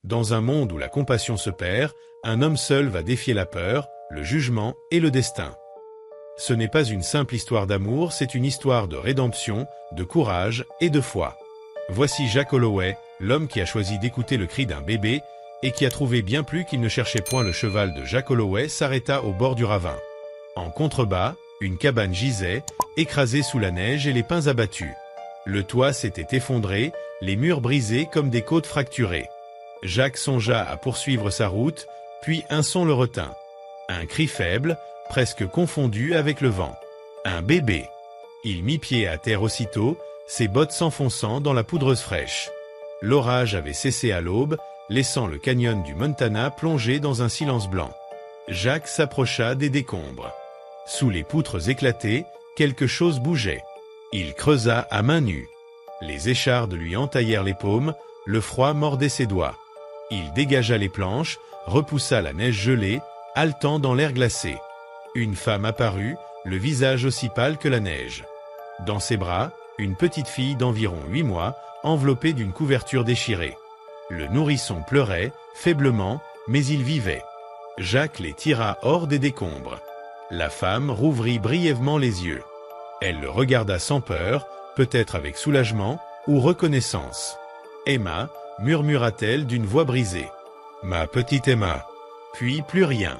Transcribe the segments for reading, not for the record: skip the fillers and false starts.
Dans un monde où la compassion se perd, un homme seul va défier la peur, le jugement et le destin. Ce n'est pas une simple histoire d'amour, c'est une histoire de rédemption, de courage et de foi. Voici Jack Holloway, l'homme qui a choisi d'écouter le cri d'un bébé et qui a trouvé bien plus qu'il ne cherchait point. Le cheval de Jack Holloway s'arrêta au bord du ravin. En contrebas, une cabane gisait, écrasée sous la neige et les pins abattus. Le toit s'était effondré, les murs brisés comme des côtes fracturées. Jack songea à poursuivre sa route, puis un son le retint. Un cri faible, presque confondu avec le vent. Un bébé. Il mit pied à terre aussitôt, ses bottes s'enfonçant dans la poudreuse fraîche. L'orage avait cessé à l'aube, laissant le canyon du Montana plongé dans un silence blanc. Jack s'approcha des décombres. Sous les poutres éclatées, quelque chose bougeait. Il creusa à main nue. Les échardes lui entaillèrent les paumes, le froid mordait ses doigts. Il dégagea les planches, repoussa la neige gelée, haletant dans l'air glacé. Une femme apparut, le visage aussi pâle que la neige. Dans ses bras, une petite fille d'environ 8 mois, enveloppée d'une couverture déchirée. Le nourrisson pleurait, faiblement, mais il vivait. Jack les tira hors des décombres. La femme rouvrit brièvement les yeux. Elle le regarda sans peur, peut-être avec soulagement ou reconnaissance. « Emma » murmura-t-elle d'une voix brisée. « Ma petite Emma. » Puis plus rien.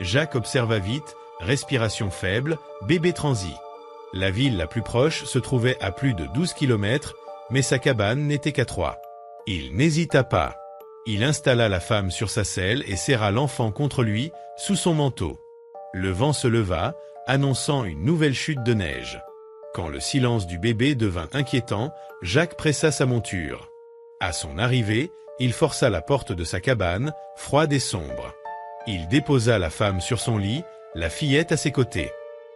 Jack observa vite, respiration faible, bébé transi. La ville la plus proche se trouvait à plus de 12 kilomètres, mais sa cabane n'était qu'à 3. Il n'hésita pas. Il installa la femme sur sa selle et serra l'enfant contre lui, sous son manteau. Le vent se leva, annonçant une nouvelle chute de neige. Quand le silence du bébé devint inquiétant, Jack pressa sa monture. À son arrivée, il força la porte de sa cabane, froide et sombre. Il déposa la femme sur son lit, la fillette à ses côtés.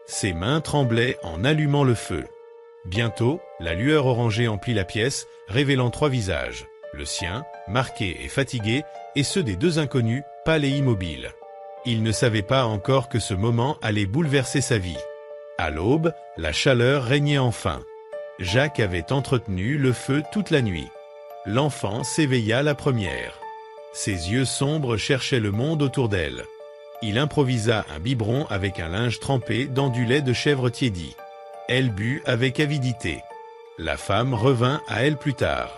Ses mains tremblaient en allumant le feu. Bientôt, la lueur orangée emplit la pièce, révélant 3 visages. Le sien, marqué et fatigué, et ceux des 2 inconnus, pâles et immobiles. Il ne savait pas encore que ce moment allait bouleverser sa vie. À l'aube, la chaleur régnait enfin. Jack avait entretenu le feu toute la nuit. L'enfant s'éveilla la première. Ses yeux sombres cherchaient le monde autour d'elle. Il improvisa un biberon avec un linge trempé dans du lait de chèvre tiédi. Elle but avec avidité. La femme revint à elle plus tard.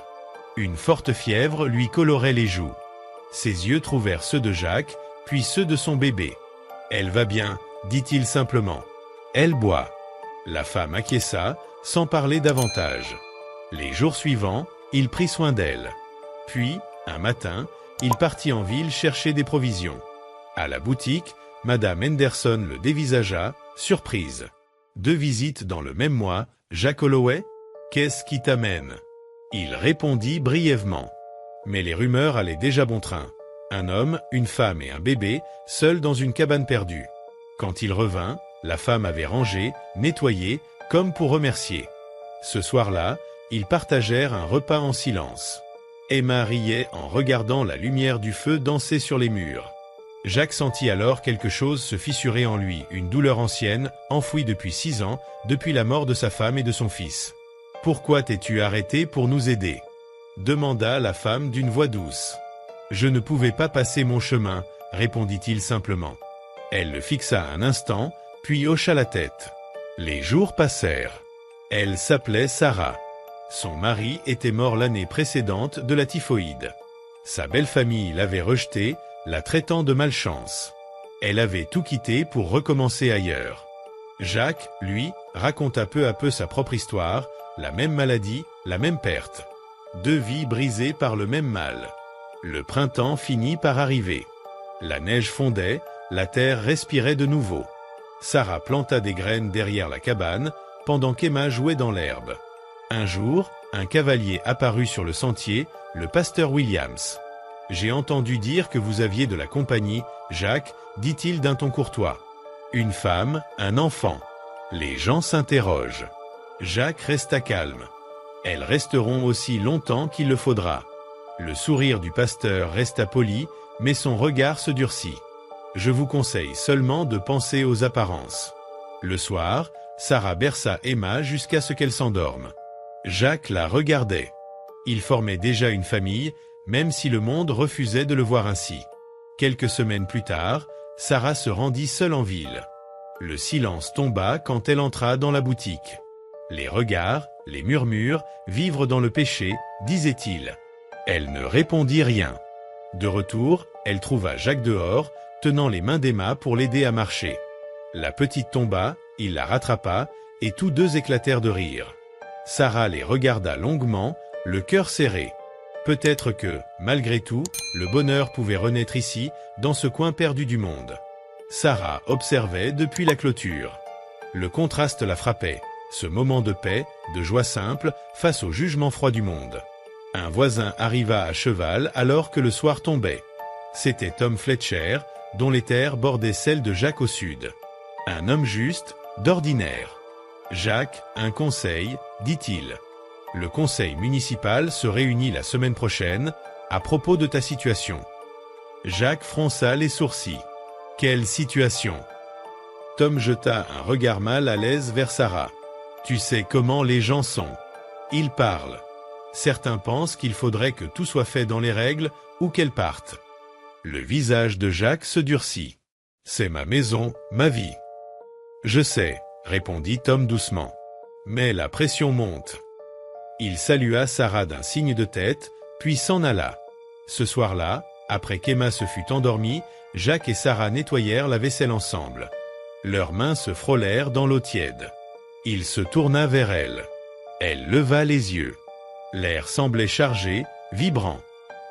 Une forte fièvre lui colorait les joues. Ses yeux trouvèrent ceux de Jack, puis ceux de son bébé. « Elle va bien », dit-il simplement. « Elle boit. » La femme acquiesça, sans parler davantage. Les jours suivants, il prit soin d'elle. Puis, un matin, il partit en ville chercher des provisions. À la boutique, Madame Henderson le dévisagea, surprise. 2 visites dans le même mois, Jack Holloway ? Qu'est-ce qui t'amène ? Il répondit brièvement. Mais les rumeurs allaient déjà bon train. Un homme, une femme et un bébé, seuls dans une cabane perdue. Quand il revint, la femme avait rangé, nettoyé, comme pour remercier. Ce soir-là, ils partagèrent un repas en silence. Emma riait en regardant la lumière du feu danser sur les murs. Jack sentit alors quelque chose se fissurer en lui, une douleur ancienne, enfouie depuis 6 ans, depuis la mort de sa femme et de son fils. « Pourquoi t'es-tu arrêté pour nous aider ?» demanda la femme d'une voix douce. « Je ne pouvais pas passer mon chemin », répondit-il simplement. Elle le fixa un instant, puis hocha la tête. Les jours passèrent. Elle s'appelait Sarah. Son mari était mort l'année précédente de la typhoïde. Sa belle famille l'avait rejetée, la traitant de malchance. Elle avait tout quitté pour recommencer ailleurs. Jack, lui, raconta peu à peu sa propre histoire, la même maladie, la même perte. 2 vies brisées par le même mal. Le printemps finit par arriver. La neige fondait, la terre respirait de nouveau. Sarah planta des graines derrière la cabane, pendant qu'Emma jouait dans l'herbe. Un jour, un cavalier apparut sur le sentier, le pasteur Williams. « J'ai entendu dire que vous aviez de la compagnie, Jack, dit-il d'un ton courtois. Une femme, un enfant. Les gens s'interrogent. Jack resta calme. Elles resteront aussi longtemps qu'il le faudra. Le sourire du pasteur resta poli, mais son regard se durcit. Je vous conseille seulement de penser aux apparences. Le soir, Sarah berça Emma jusqu'à ce qu'elle s'endorme. Jack la regardait. Il formait déjà une famille, même si le monde refusait de le voir ainsi. Quelques semaines plus tard, Sarah se rendit seule en ville. Le silence tomba quand elle entra dans la boutique. Les regards, les murmures, vivre dans le péché, disait-il. Elle ne répondit rien. De retour, elle trouva Jacques dehors, tenant les mains d'Emma pour l'aider à marcher. La petite tomba, il la rattrapa, et tous deux éclatèrent de rire. Sarah les regarda longuement, le cœur serré. Peut-être que, malgré tout, le bonheur pouvait renaître ici, dans ce coin perdu du monde. Sarah observait depuis la clôture. Le contraste la frappait, ce moment de paix, de joie simple, face au jugement froid du monde. Un voisin arriva à cheval alors que le soir tombait. C'était Tom Fletcher, dont les terres bordaient celles de Jacques au sud. Un homme juste, d'ordinaire. « Jacques, un conseil, dit-il. Le conseil municipal se réunit la semaine prochaine, à propos de ta situation. » Jacques fronça les sourcils. « Quelle situation ?» Tom jeta un regard mal à l'aise vers Sarah. « Tu sais comment les gens sont. Ils parlent. Certains pensent qu'il faudrait que tout soit fait dans les règles ou qu'elles partent. » Le visage de Jacques se durcit. « C'est ma maison, ma vie. »« Je sais, » répondit Tom doucement. « Mais la pression monte. » Il salua Sarah d'un signe de tête, puis s'en alla. Ce soir-là, après qu'Emma se fut endormie, Jacques et Sarah nettoyèrent la vaisselle ensemble. Leurs mains se frôlèrent dans l'eau tiède. Il se tourna vers elle. Elle leva les yeux. L'air semblait chargé, vibrant.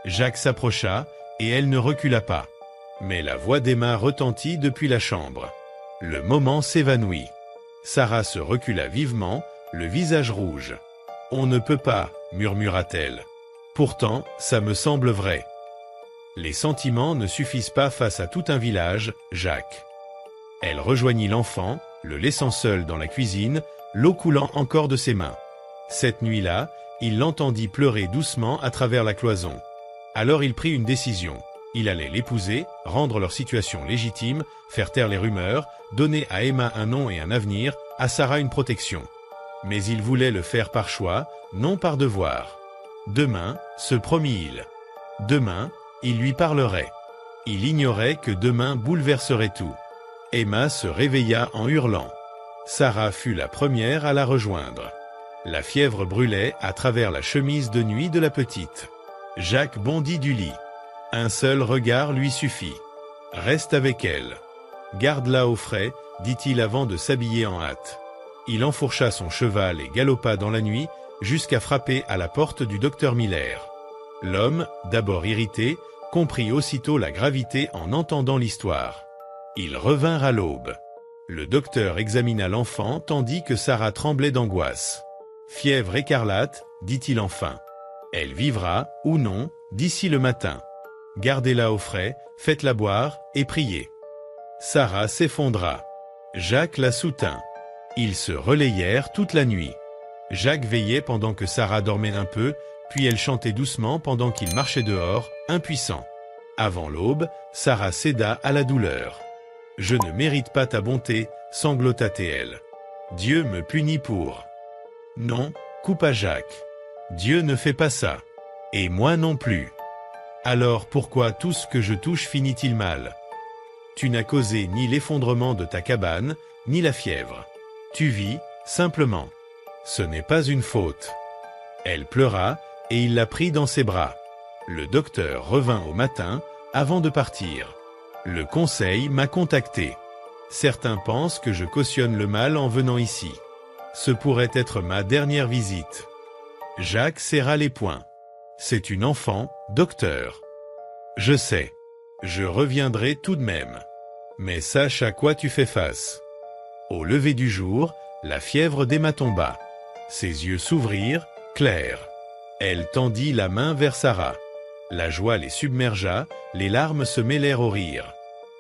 Jacques s'approcha, et elle ne recula pas. Mais la voix d'Emma retentit depuis la chambre. Le moment s'évanouit. Sarah se recula vivement, le visage rouge. « On ne peut pas, murmura-t-elle. Pourtant, ça me semble vrai. » Les sentiments ne suffisent pas face à tout un village, Jacques. Elle rejoignit l'enfant, le laissant seul dans la cuisine, l'eau coulant encore de ses mains. Cette nuit-là, il l'entendit pleurer doucement à travers la cloison. Alors il prit une décision. Il allait l'épouser, rendre leur situation légitime, faire taire les rumeurs, donner à Emma un nom et un avenir, à Sarah une protection. Mais il voulait le faire par choix, non par devoir. Demain, se promit-il. Demain, il lui parlerait. Il ignorait que demain bouleverserait tout. Emma se réveilla en hurlant. Sarah fut la première à la rejoindre. La fièvre brûlait à travers la chemise de nuit de la petite. Jacques bondit du lit. Un seul regard lui suffit. « Reste avec elle. Garde-la au frais, » dit-il avant de s'habiller en hâte. Il enfourcha son cheval et galopa dans la nuit, jusqu'à frapper à la porte du docteur Miller. L'homme, d'abord irrité, comprit aussitôt la gravité en entendant l'histoire. Ils revinrent à l'aube. Le docteur examina l'enfant tandis que Sarah tremblait d'angoisse. « Fièvre écarlate, » dit-il enfin. « Elle vivra, ou non, d'ici le matin. Gardez-la au frais, faites-la boire, et priez. » Sarah s'effondra. Jacques la soutint. Ils se relayèrent toute la nuit. Jacques veillait pendant que Sarah dormait un peu, puis elle chantait doucement pendant qu'il marchait dehors, impuissant. Avant l'aube, Sarah céda à la douleur. « Je ne mérite pas ta bonté, » sanglota-t-elle. « Dieu me punit pour... » « Non, coupa Jacques. Dieu ne fait pas ça. Et moi non plus. Alors pourquoi tout ce que je touche finit-il mal? Tu n'as causé ni l'effondrement de ta cabane, ni la fièvre. Tu vis, simplement. Ce n'est pas une faute. » Elle pleura, et il la prit dans ses bras. Le docteur revint au matin, avant de partir. « Le conseil m'a contacté. Certains pensent que je cautionne le mal en venant ici. Ce pourrait être ma dernière visite. » Jacques serra les poings. « C'est une enfant, docteur. »« Je sais. Je reviendrai tout de même. Mais sache à quoi tu fais face. » Au lever du jour, la fièvre d'Emma tomba. Ses yeux s'ouvrirent, clairs. Elle tendit la main vers Sarah. La joie les submergea, les larmes se mêlèrent au rire.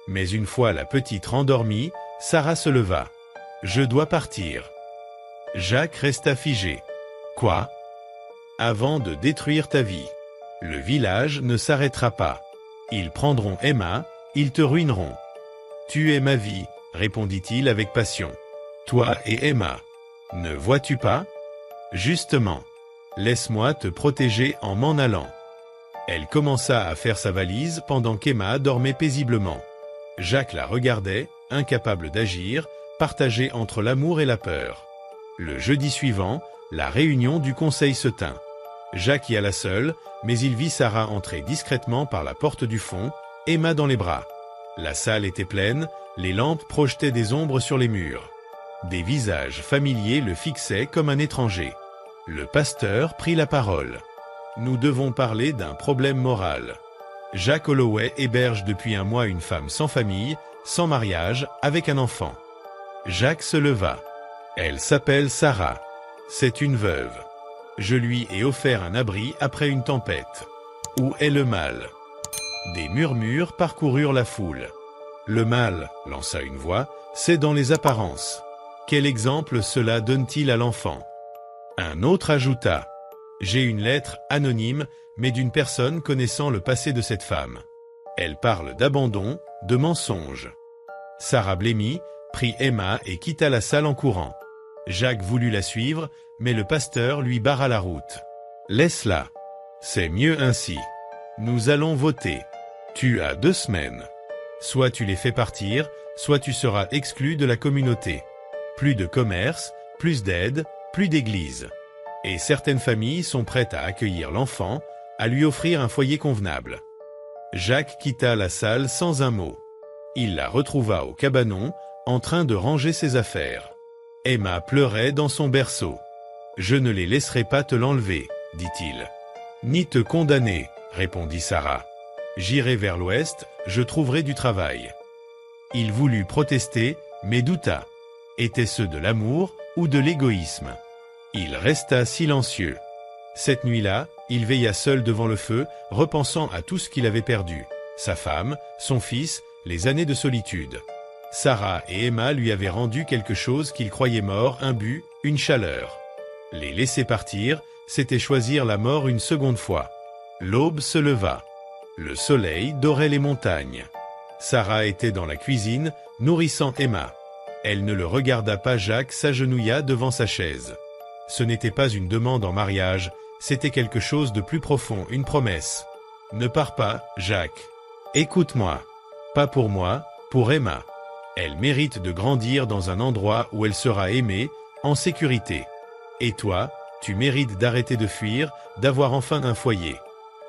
Mais une fois la petite rendormie, Sarah se leva. « Je dois partir. » Jacques resta figé. « Quoi ? » ?»« Avant de détruire ta vie. Le village ne s'arrêtera pas. Ils prendront Emma, ils te ruineront. »« Tu es ma vie, » répondit-il avec passion. « Toi et Emma. Ne vois-tu pas ? Justement. Laisse-moi te protéger en m'en allant. » Elle commença à faire sa valise pendant qu'Emma dormait paisiblement. Jacques la regardait, incapable d'agir, partagé entre l'amour et la peur. Le jeudi suivant, la réunion du conseil se tint. Jacques y alla seul, mais il vit Sarah entrer discrètement par la porte du fond, Emma dans les bras. La salle était pleine, les lampes projetaient des ombres sur les murs. Des visages familiers le fixaient comme un étranger. Le pasteur prit la parole. « Nous devons parler d'un problème moral. Jacques Holloway héberge depuis un mois une femme sans famille, sans mariage, avec un enfant. » Jacques se leva. « Elle s'appelle Sarah. C'est une veuve. Je lui ai offert un abri après une tempête. Où est le mal ?» Des murmures parcoururent la foule. « Le mal, lança une voix, c'est dans les apparences. Quel exemple cela donne-t-il à l'enfant ?» Un autre ajouta. « J'ai une lettre anonyme, mais d'une personne connaissant le passé de cette femme. Elle parle d'abandon, de mensonge. » Sarah blêmit, prit Emma et quitta la salle en courant. Jacques voulut la suivre, mais le pasteur lui barra la route. « Laisse-la. C'est mieux ainsi. Nous allons voter. Tu as 2 semaines. Soit tu les fais partir, soit tu seras exclu de la communauté. Plus de commerce, plus d'aide, plus d'église. Et certaines familles sont prêtes à accueillir l'enfant, à lui offrir un foyer convenable. » Jacques quitta la salle sans un mot. Il la retrouva au cabanon, en train de ranger ses affaires. Emma pleurait dans son berceau. « Je ne les laisserai pas te l'enlever, dit-il. »« Ni te condamner, répondit Sarah. J'irai vers l'ouest, je trouverai du travail. » Il voulut protester, mais douta. Était-ce de l'amour ou de l'égoïsme? Il resta silencieux. Cette nuit-là, il veilla seul devant le feu, repensant à tout ce qu'il avait perdu. Sa femme, son fils, les années de solitude. Sarah et Emma lui avaient rendu quelque chose qu'il croyait mort, un but, une chaleur. Les laisser partir, c'était choisir la mort une seconde fois. L'aube se leva. Le soleil dorait les montagnes. Sarah était dans la cuisine, nourrissant Emma. Elle ne le regarda pas. Jacques s'agenouilla devant sa chaise. Ce n'était pas une demande en mariage, c'était quelque chose de plus profond, une promesse. « Ne pars pas, Jacques. Écoute-moi. Pas pour moi, pour Emma. Elle mérite de grandir dans un endroit où elle sera aimée, en sécurité. Et toi, tu mérites d'arrêter de fuir, d'avoir enfin un foyer.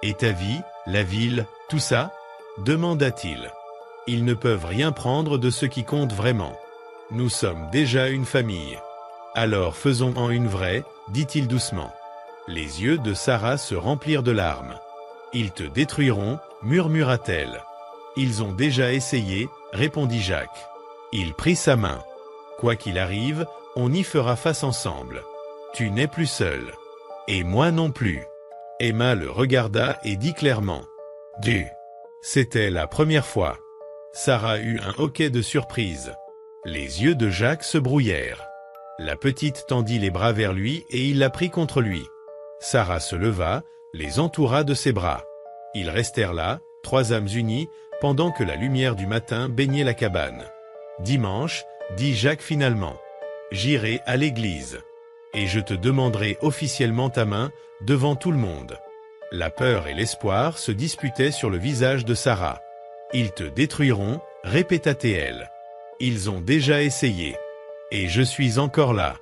Et ta vie, la ville, tout ça ?» demanda-t-il. « Ils ne peuvent rien prendre de ce qui compte vraiment. Nous sommes déjà une famille. Alors faisons-en une vraie, dit-il doucement. » Les yeux de Sarah se remplirent de larmes. « Ils te détruiront, murmura-t-elle. »« Ils ont déjà essayé, répondit Jacques. Il prit sa main. « Quoi qu'il arrive, on y fera face ensemble. Tu n'es plus seul. Et moi non plus. » Emma le regarda et dit clairement. « Du. » C'était la première fois. Sarah eut un hoquet de surprise. Les yeux de Jacques se brouillèrent. La petite tendit les bras vers lui et il la prit contre lui. Sarah se leva, les entoura de ses bras. Ils restèrent là, 3 âmes unies, pendant que la lumière du matin baignait la cabane. « Dimanche, dit Jacques finalement, j'irai à l'église. Et je te demanderai officiellement ta main devant tout le monde. » La peur et l'espoir se disputaient sur le visage de Sarah. « Ils te détruiront, répéta-t-elle. Ils ont déjà essayé. Et je suis encore là. »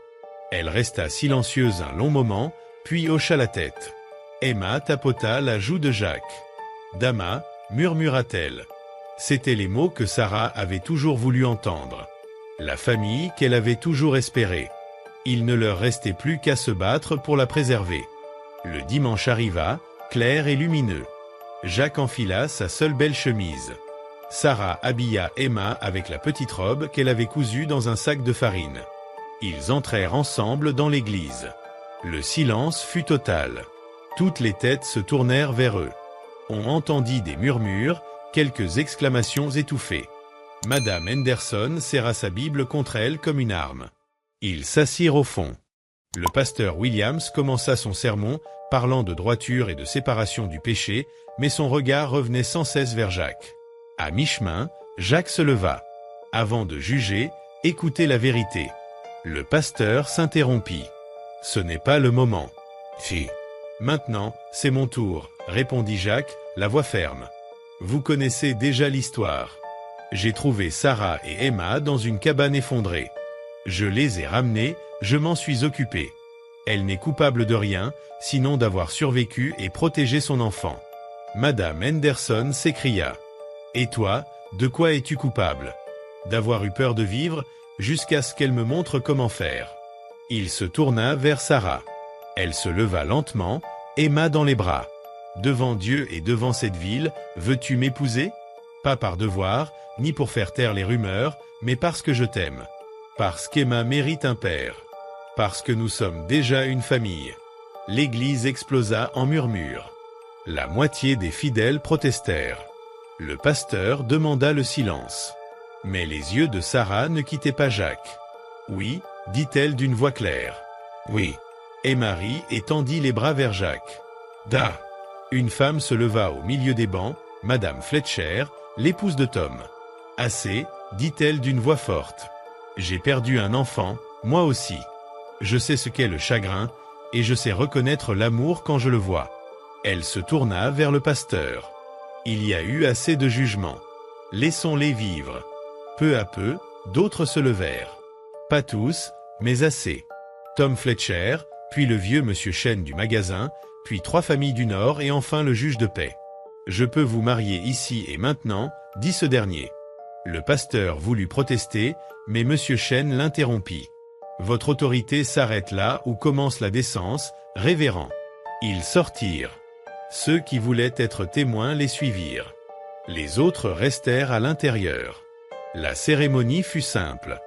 Elle resta silencieuse un long moment, puis hocha la tête. Emma tapota la joue de Jacques. « Dama, murmura-t-elle. » C'étaient les mots que Sarah avait toujours voulu entendre. La famille qu'elle avait toujours espérée. Il ne leur restait plus qu'à se battre pour la préserver. Le dimanche arriva, clair et lumineux. Jacques enfila sa seule belle chemise. Sarah habilla Emma avec la petite robe qu'elle avait cousue dans un sac de farine. Ils entrèrent ensemble dans l'église. Le silence fut total. Toutes les têtes se tournèrent vers eux. On entendit des murmures, quelques exclamations étouffées. Madame Henderson serra sa Bible contre elle comme une arme. Ils s'assirent au fond. Le pasteur Williams commença son sermon, parlant de droiture et de séparation du péché, mais son regard revenait sans cesse vers Jacques. À mi-chemin, Jacques se leva. Avant de juger, écoutez la vérité. Le pasteur s'interrompit. « Ce n'est pas le moment. » « Si. Maintenant, c'est mon tour, répondit Jacques, la voix ferme. Vous connaissez déjà l'histoire. J'ai trouvé Sarah et Emma dans une cabane effondrée. Je les ai ramenées, je m'en suis occupé. Elle n'est coupable de rien, sinon d'avoir survécu et protégé son enfant. Madame Henderson s'écria. Et toi, de quoi es-tu coupable? D'avoir eu peur de vivre, jusqu'à ce qu'elle me montre comment faire. Il se tourna vers Sarah. Elle se leva lentement, Emma dans les bras. Devant Dieu et devant cette ville, veux-tu m'épouser? Pas par devoir, ni pour faire taire les rumeurs, mais parce que je t'aime. Parce qu'Emma mérite un père. Parce que nous sommes déjà une famille. L'église explosa en murmures. La moitié des fidèles protestèrent. Le pasteur demanda le silence. Mais les yeux de Sarah ne quittaient pas Jacques. Oui, dit-elle d'une voix claire. Oui. Et Marie étendit les bras vers Jacques. Da! Une femme se leva au milieu des bancs, Madame Fletcher, l'épouse de Tom. Assez, dit-elle d'une voix forte. J'ai perdu un enfant, moi aussi. Je sais ce qu'est le chagrin, et je sais reconnaître l'amour quand je le vois. Elle se tourna vers le pasteur. Il y a eu assez de jugement. Laissons-les vivre. Peu à peu, d'autres se levèrent. Pas tous, mais assez. Tom Fletcher, puis le vieux monsieur Chen du magasin, puis 3 familles du Nord et enfin le juge de paix. Je peux vous marier ici et maintenant, dit ce dernier. Le pasteur voulut protester, mais monsieur Chen l'interrompit. Votre autorité s'arrête là où commence la décence, révérend. Ils sortirent. Ceux qui voulaient être témoins les suivirent. Les autres restèrent à l'intérieur. La cérémonie fut simple.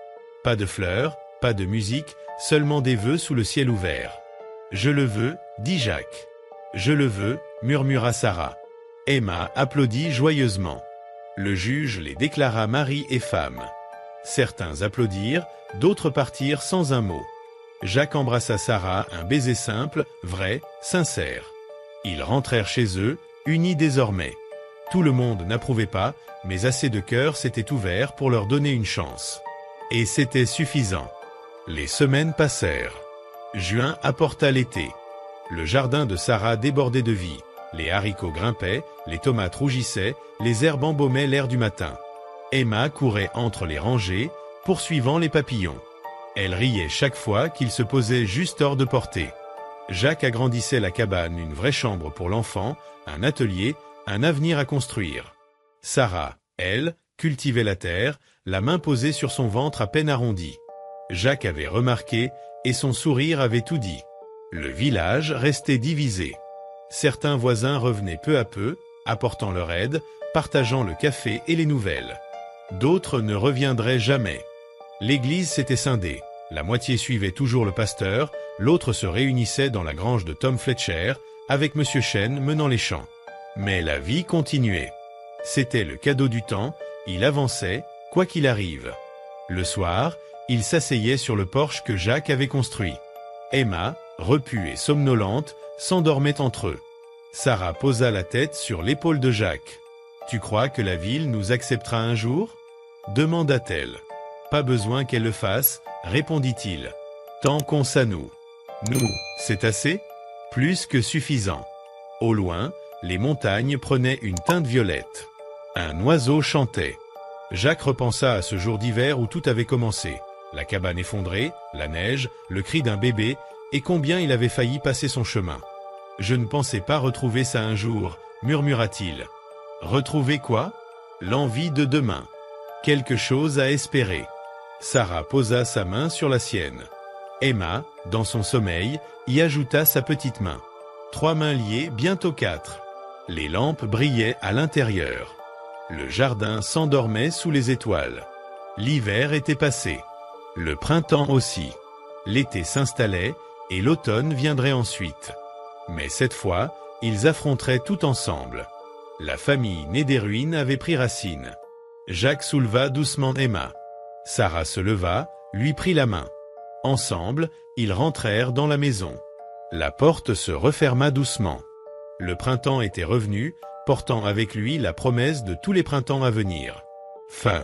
Pas de fleurs, pas de musique, seulement des vœux sous le ciel ouvert. Je le veux, dit Jacques. Je le veux, murmura Sarah. Emma applaudit joyeusement. Le juge les déclara mari et femme. Certains applaudirent, d'autres partirent sans un mot. Jacques embrassa Sarah, un baiser simple, vrai, sincère. Ils rentrèrent chez eux, unis désormais. Tout le monde n'approuvait pas, mais assez de cœurs s'étaient ouverts pour leur donner une chance. Et c'était suffisant. Les semaines passèrent. Juin apporta l'été. Le jardin de Sarah débordait de vie. Les haricots grimpaient, les tomates rougissaient, les herbes embaumaient l'air du matin. Emma courait entre les rangées, poursuivant les papillons. Elle riait chaque fois qu'ils se posaient juste hors de portée. Jacques agrandissait la cabane, une vraie chambre pour l'enfant, un atelier, un avenir à construire. Sarah, elle, cultivait la terre, la main posée sur son ventre à peine arrondi. Jacques avait remarqué, et son sourire avait tout dit. Le village restait divisé. Certains voisins revenaient peu à peu, apportant leur aide, partageant le café et les nouvelles. D'autres ne reviendraient jamais. L'église s'était scindée. La moitié suivait toujours le pasteur, l'autre se réunissait dans la grange de Tom Fletcher, avec monsieur Chen menant les chants. Mais la vie continuait. C'était le cadeau du temps, il avançait, quoi qu'il arrive. Le soir, il s'asseyait sur le porche que Jacques avait construit. Emma, repue et somnolente, s'endormait entre eux. Sarah posa la tête sur l'épaule de Jacques. « Tu crois que la ville nous acceptera un jour ?» demanda-t-elle. « Pas besoin qu'elle le fasse, répondit-il. Tant qu'on s'anoue. Nous, c'est assez? Plus que suffisant. » Au loin, les montagnes prenaient une teinte violette. Un oiseau chantait. Jacques repensa à ce jour d'hiver où tout avait commencé. La cabane effondrée, la neige, le cri d'un bébé, et combien il avait failli passer son chemin. « Je ne pensais pas retrouver ça un jour, » murmura-t-il. « Retrouver quoi? L'envie de demain. Quelque chose à espérer. » Sarah posa sa main sur la sienne. Emma, dans son sommeil, y ajouta sa petite main. 3 mains liées, bientôt 4. Les lampes brillaient à l'intérieur. Le jardin s'endormait sous les étoiles. L'hiver était passé. Le printemps aussi. L'été s'installait et l'automne viendrait ensuite. Mais cette fois, ils affronteraient tout ensemble. La famille née des ruines avait pris racine. Jacques souleva doucement Emma. Sarah se leva, lui prit la main. Ensemble, ils rentrèrent dans la maison. La porte se referma doucement. Le printemps était revenu, portant avec lui la promesse de tous les printemps à venir. Fin.